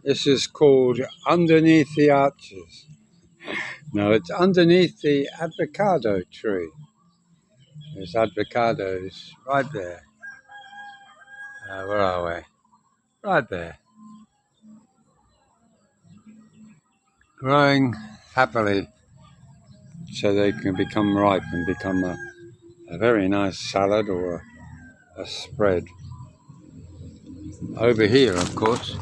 This is called Underneath the Arches. No, it's underneath the avocado tree. There's avocados right there. Where are we? Right there. Growing happily so they can become ripe and become a very nice salad or a spread. Over here, of course.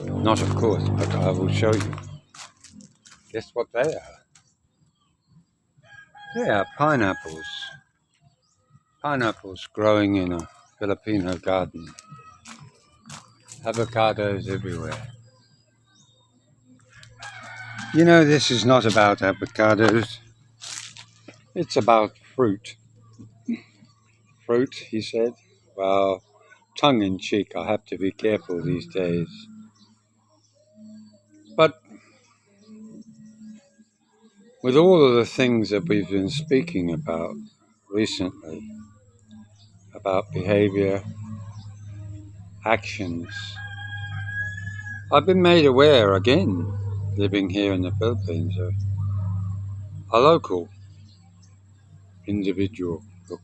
Not of course, but I will show you. Guess what they are? They are pineapples. Pineapples growing in a Filipino garden. Avocados everywhere. You know, this is not about avocados. It's about fruit. Fruit, he said. Well, tongue in cheek, I have to be careful these days. But with all of the things that we've been speaking about recently, about behavior, actions, I've been made aware again, living here in the Philippines, of a local individual. We'll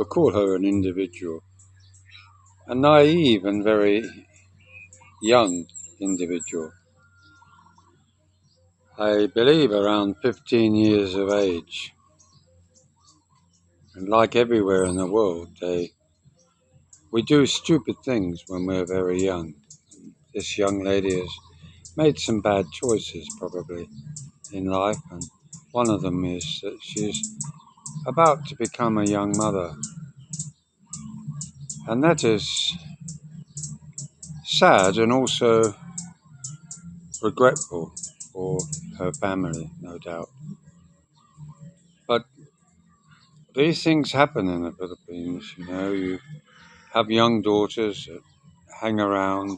call her an individual. A naive and very young individual. I believe around 15 years of age. And like everywhere in the world, we do stupid things when we're very young. This young lady has made some bad choices probably in life, and one of them is that she's about to become a young mother. And that is sad and also regretful for her family, no doubt. But these things happen in the Philippines, you know. You have young daughters that hang around,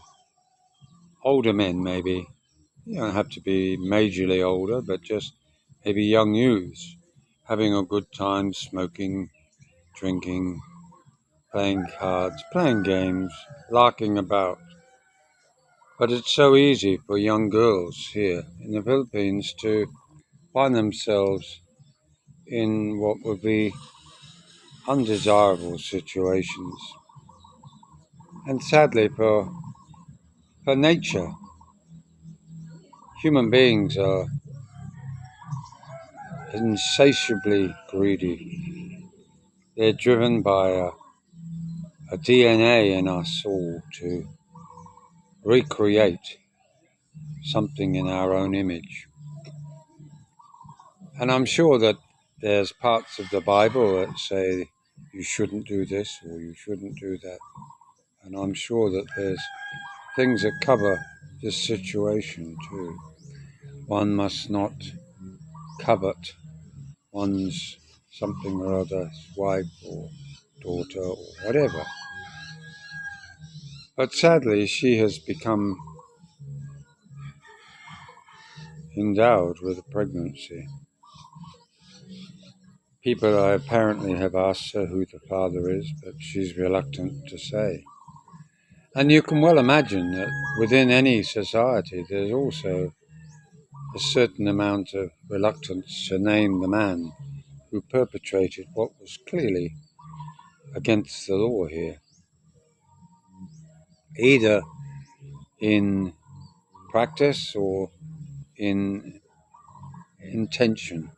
older men maybe. You don't have to be majorly older, but just maybe young youths having a good time, smoking, drinking, playing cards, playing games, larking about. But it's so easy for young girls here in the Philippines to find themselves in what would be undesirable situations. And sadly for nature, human beings are insatiably greedy. They're driven by a DNA in us all to recreate something in our own image. And I'm sure that there's parts of the Bible that say you shouldn't do this or you shouldn't do that. And I'm sure that there's things that cover this situation too. One must not covet one's something or other's wife or daughter or whatever. But sadly, she has become endowed with a pregnancy. People apparently have asked her who the father is, but she's reluctant to say. And you can well imagine that within any society there's also a certain amount of reluctance to name the man who perpetrated what was clearly against the law here, either in practice or in intention.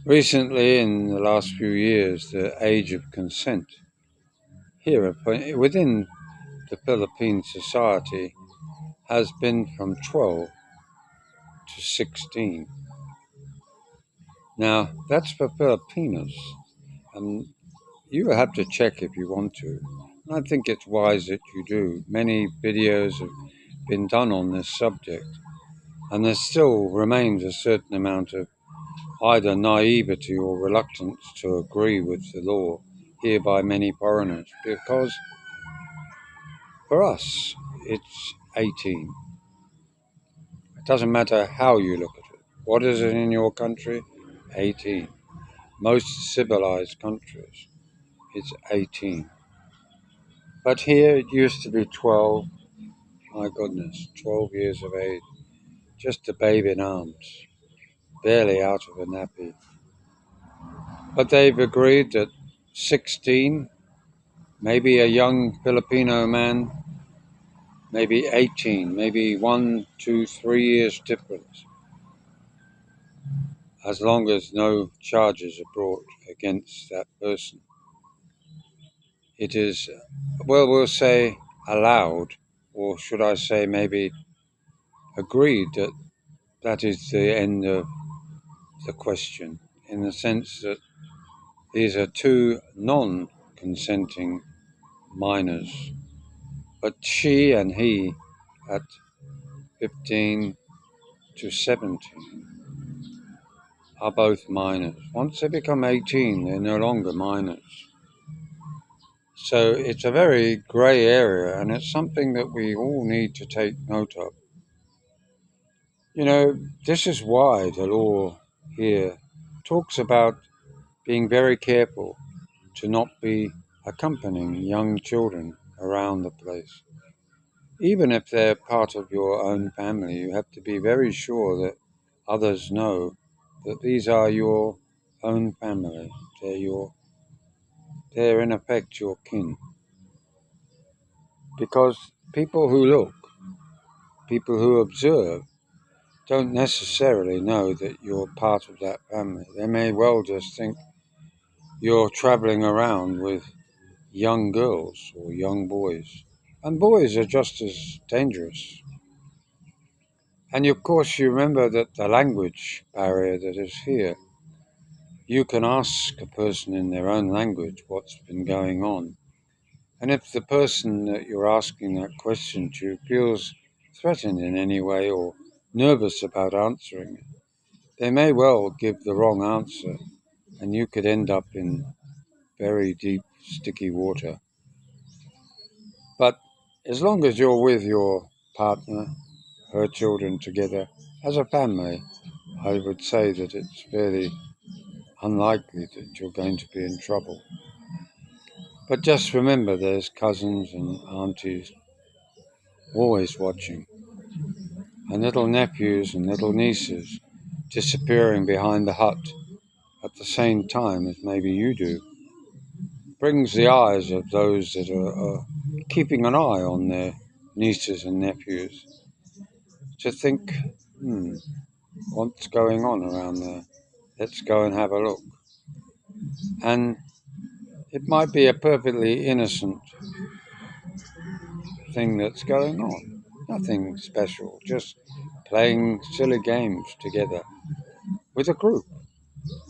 Recently, in the last few years, the age of consent here within the Philippine society has been from 12 to 16. Now, that's for Filipinos, and you have to check if you want to. I think it's wise that you do. Many videos have been done on this subject, and there still remains a certain amount of either naivety or reluctance to agree with the law here by many foreigners, because for us it's 18. It doesn't matter how you look at it. What is it in your country? 18. Most civilized countries, it's 18. But here it used to be 12, my goodness, 12 years of age, just a babe in arms, barely out of a nappy. But they've agreed that 16, maybe a young Filipino man, maybe 18, maybe 1, 2, 3 years difference, as long as no charges are brought against that person. It is, well, we'll say allowed, or should I say maybe agreed that that is the end of the question, in the sense that these are two non-consenting minors, but she and he at 15 to 17 are both minors. Once they become 18, they're no longer minors. So it's a very grey area, and it's something that we all need to take note of. You know, this is why the law here talks about being very careful to not be accompanying young children around the place. Even if they're part of your own family, you have to be very sure that others know that these are your own family. They're in effect your kin. Because people who look, people who observe, don't necessarily know that you're part of that family. They may well just think you're traveling around with young girls or young boys. And boys are just as dangerous. And of course, you remember that the language barrier that is here, you can ask a person in their own language what's been going on. And if the person that you're asking that question to feels threatened in any way or nervous about answering it, they may well give the wrong answer, and you could end up in very deep, sticky water. But as long as you're with your partner, her children together, as a family, I would say that it's fairly unlikely that you're going to be in trouble. But just remember there's cousins and aunties always watching, and little nephews and little nieces disappearing behind the hut at the same time as maybe you do. Brings the eyes of those that are keeping an eye on their nieces and nephews to think, what's going on around there? Let's go and have a look. And it might be a perfectly innocent thing that's going on. Nothing special, just playing silly games together with a group.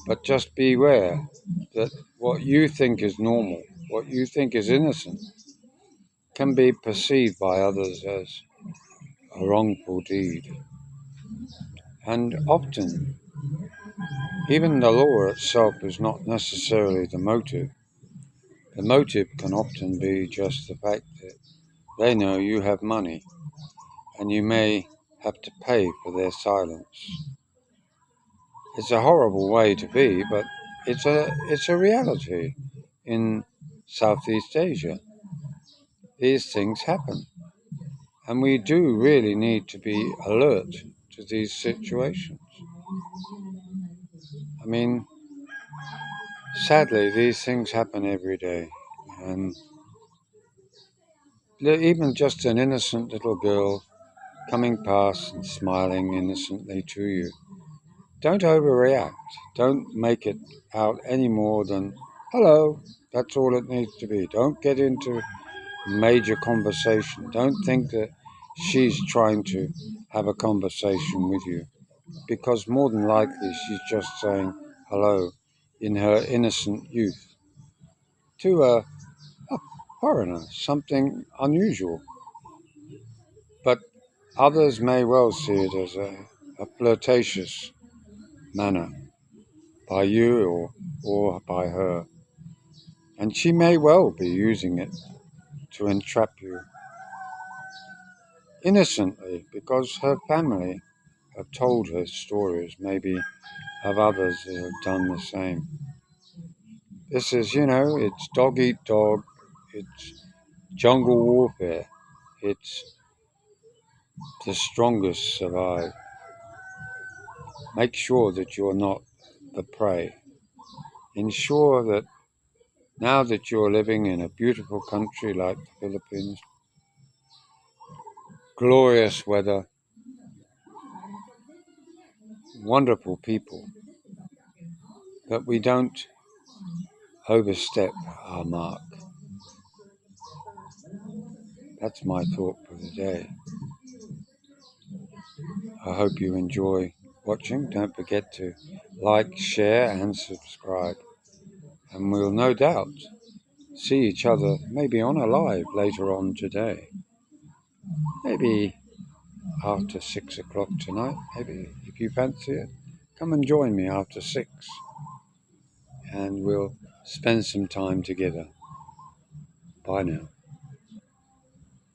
But just beware that what you think is normal, what you think is innocent, can be perceived by others as a wrongful deed. And often, even the law itself is not necessarily the motive. The motive can often be just the fact that they know you have money and you may have to pay for their silence. It's a horrible way to be, but it's a reality in Southeast Asia. These things happen, and we do really need to be alert to these situations. I mean, sadly, these things happen every day, and even just an innocent little girl coming past and smiling innocently to you. Don't overreact. Don't make it out any more than hello. That's all it needs to be. Don't get into major conversation. Don't think that she's trying to have a conversation with you, because more than likely she's just saying hello in her innocent youth to a foreigner, something unusual. But others may well see it as a flirtatious manner by you or by her. And she may well be using it to entrap you innocently because her family have told her stories, maybe have others that have done the same. This is, it's dog eat dog. It's jungle warfare. It's the strongest survive. Make sure that you're not the prey. Ensure that now that you're living in a beautiful country like the Philippines, glorious weather, wonderful people, that we don't overstep our mark. That's my thought for the day. I hope you enjoy watching. Don't forget to like, share and subscribe. And we'll no doubt see each other maybe on a live later on today. Maybe after 6 o'clock tonight, maybe if you fancy it. Come and join me after 6 and we'll spend some time together. Bye now.